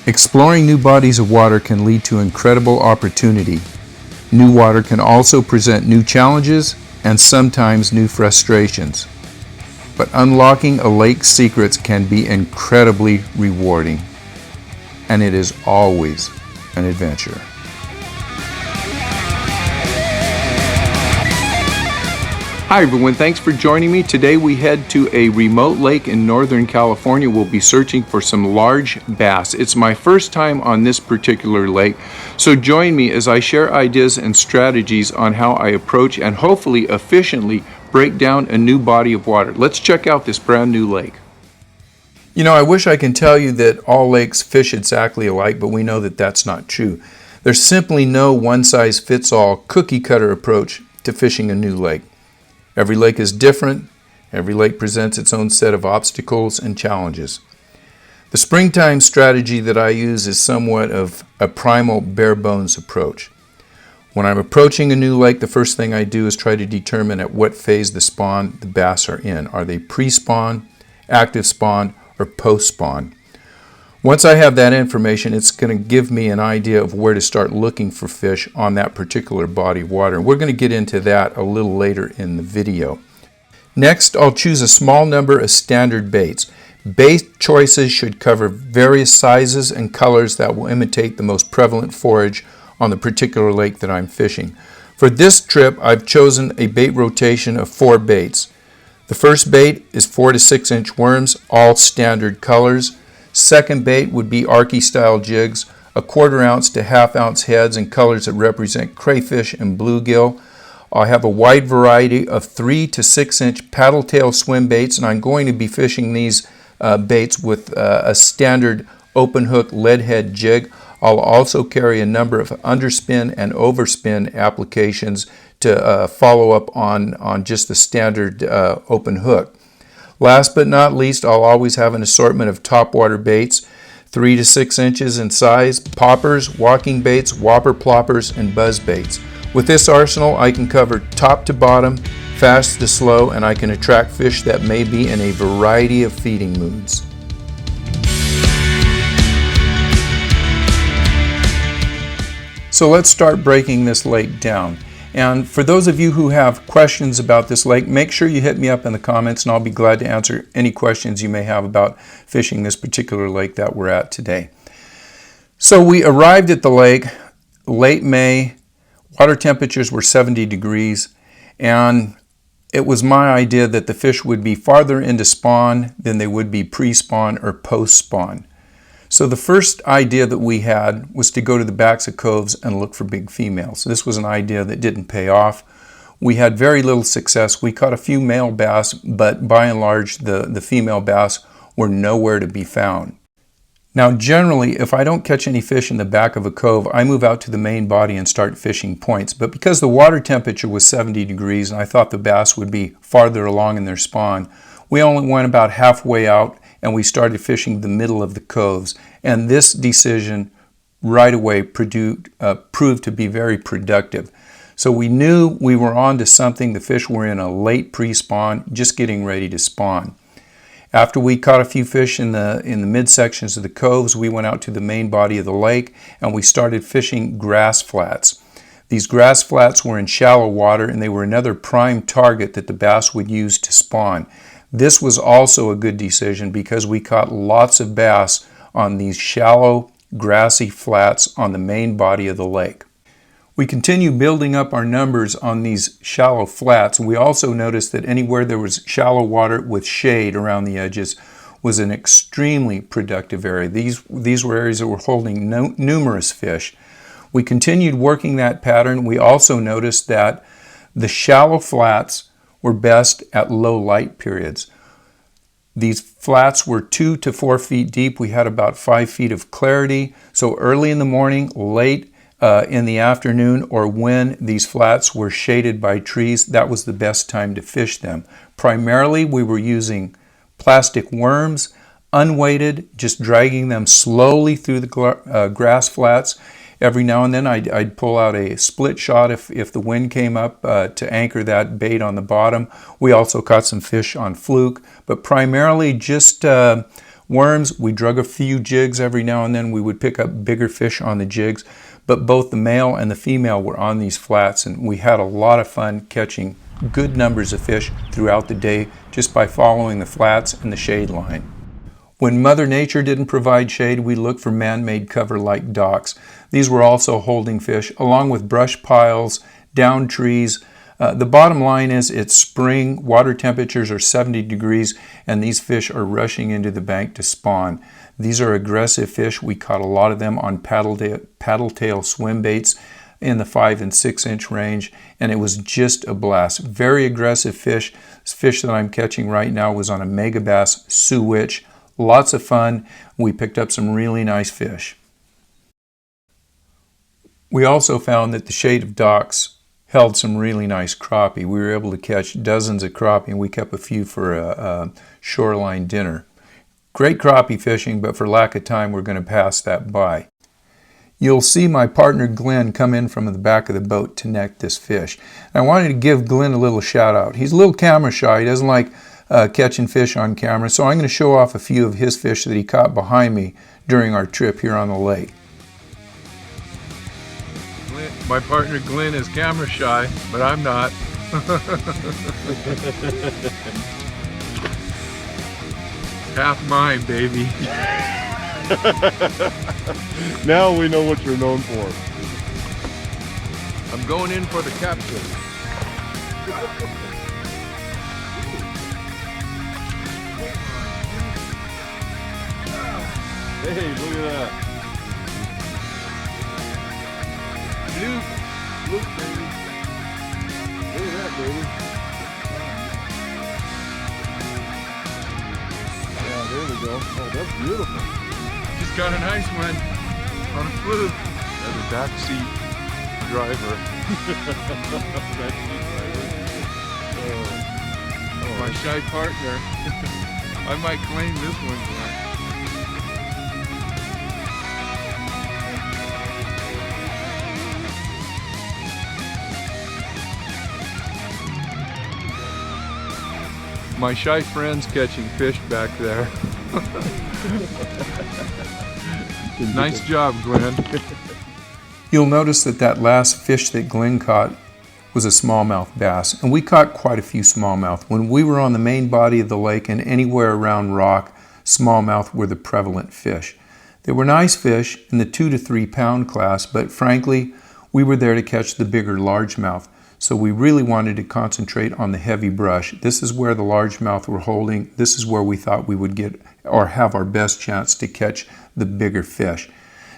Exploring new bodies of water can lead to incredible opportunity. New water can also present new challenges and sometimes new frustrations. But unlocking a lake's secrets can be incredibly rewarding, and it is always an adventure. Hi everyone, thanks for joining me. Today we head to a remote lake in Northern California. We'll be searching for some large bass. It's my first time on this particular lake, so join me as I share ideas and strategies on how I approach and hopefully efficiently break down a new body of water. Let's check out this brand new lake. You know, I wish I can tell you that all lakes fish exactly alike, but we know that that's not true. There's simply no one-size-fits-all cookie-cutter approach to fishing a new lake. Every lake is different. Every lake presents its own set of obstacles and challenges. The springtime strategy that I use is somewhat of a primal bare-bones approach. When I'm approaching a new lake, the first thing I do is try to determine at what phase the spawn the bass are in. Are they pre-spawn, active spawn, or post-spawn? Once I have that information, it's going to give me an idea of where to start looking for fish on that particular body of water. And we're going to get into that a little later in the video. Next, I'll choose a small number of standard baits. Bait choices should cover various sizes and colors that will imitate the most prevalent forage on the particular lake that I'm fishing. For this trip, I've chosen a bait rotation of 4 baits. The first bait is 4 to 6 inch worms, all standard colors. Second bait would be Arky style jigs, a 1/4 ounce to 1/2 ounce heads in colors that represent crayfish and bluegill. I have a wide variety of 3 to 6 inch paddle tail swim baits, and I'm going to be fishing these baits with a standard open hook lead head jig. I'll also carry a number of underspin and overspin applications to follow up on just the standard open hook. Last but not least, I'll always have an assortment of topwater baits, 3 to 6 inches in size, poppers, walking baits, whopper ploppers, and buzz baits. With this arsenal, I can cover top to bottom, fast to slow, and I can attract fish that may be in a variety of feeding moods. So let's start breaking this lake down. And for those of you who have questions about this lake, make sure you hit me up in the comments and I'll be glad to answer any questions you may have about fishing this particular lake that we're at today. So we arrived at the lake late May. Water temperatures were 70 degrees, and it was my idea that the fish would be farther into spawn than they would be pre-spawn or post-spawn. So the first idea that we had was to go to the backs of coves and look for big females. This was an idea that didn't pay off. We had very little success. We caught a few male bass, but by and large the female bass were nowhere to be found. Now generally, if I don't catch any fish in the back of a cove, I move out to the main body and start fishing points. But because the water temperature was 70 degrees and I thought the bass would be farther along in their spawn, we only went about halfway out and we started fishing the middle of the coves. And this decision right away proved to be very productive. So we knew we were on to something. The fish were in a late pre-spawn, just getting ready to spawn. After we caught a few fish in the midsections of the coves, we went out to the main body of the lake and we started fishing grass flats. These grass flats were in shallow water and they were another prime target that the bass would use to spawn. This was also a good decision because we caught lots of bass on these shallow, grassy flats on the main body of the lake. We continue building up our numbers on these shallow flats, and we also noticed that anywhere there was shallow water with shade around the edges was an extremely productive area. These were areas that were holding numerous fish. We continued working that pattern. We also noticed that the shallow flats were best at low light periods. These flats were 2 to 4 feet deep. We had about 5 feet of clarity. So early in the morning, late in the afternoon, or when these flats were shaded by trees, that was the best time to fish them. Primarily, we were using plastic worms, unweighted, just dragging them slowly through the grass flats. Every now and then I'd pull out a split shot if the wind came up to anchor that bait on the bottom. We also caught some fish on fluke, but primarily just Worms, we drug a few jigs every now and then. We would pick up bigger fish on the jigs, but both the male and the female were on these flats, and we had a lot of fun catching good numbers of fish throughout the day just by following the flats and the shade line. When Mother Nature didn't provide shade, we looked for man-made cover like docks. These were also holding fish, along with brush piles, down trees. The bottom line is it's spring, water temperatures are 70 degrees, and these fish are rushing into the bank to spawn. These are aggressive fish. We caught a lot of them on paddle tail swim baits in the 5 and 6 inch range, and it was just a blast. Very aggressive fish. This fish that I'm catching right now was on a mega bass Suwitch. Lots of fun. We picked up some really nice fish. We also found that the shade of docks held some really nice crappie. We were able to catch dozens of crappie, and we kept a few for a shoreline dinner. Great crappie fishing, but for lack of time, we're going to pass that by. You'll see my partner Glenn come in from the back of the boat to net this fish. And I wanted to give Glenn a little shout out. He's a little camera shy. He doesn't like catching fish on camera, so I'm going to show off a few of his fish that he caught behind me during our trip here on the lake. My partner Glenn is camera shy, but I'm not. Half mine, baby. Now we know what you're known for. I'm going in for the capture. Hey, look at that. Look, baby. Look at that, baby. Yeah, there we go. Oh, that's beautiful. Just got a nice one on a fluke. That's a backseat driver. Backseat driver. Oh. My shy partner. I might claim this one, Glenn. My shy friend's catching fish back there. Nice job, Glenn. You'll notice that last fish that Glenn caught was a smallmouth bass, and we caught quite a few smallmouth. When we were on the main body of the lake and anywhere around rock, smallmouth were the prevalent fish. They were nice fish in the 2 to 3 pound class, but frankly, we were there to catch the bigger largemouth. So we really wanted to concentrate on the heavy brush. This is where the largemouth were holding. This is where we thought we would get or have our best chance to catch the bigger fish.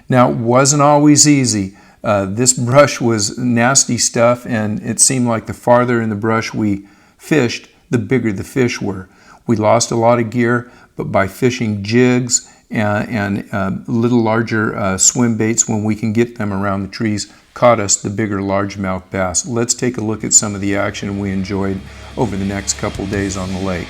Now, it wasn't always easy. This brush was nasty stuff, and it seemed like the farther in the brush we fished, the bigger the fish were. We lost a lot of gear, but by fishing jigs and little larger swim baits when we can get them around the trees, caught us the bigger largemouth bass. Let's take a look at some of the action we enjoyed over the next couple days on the lake.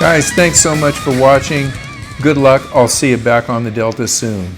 Guys, thanks so much for watching. Good luck. I'll see you back on the Delta soon.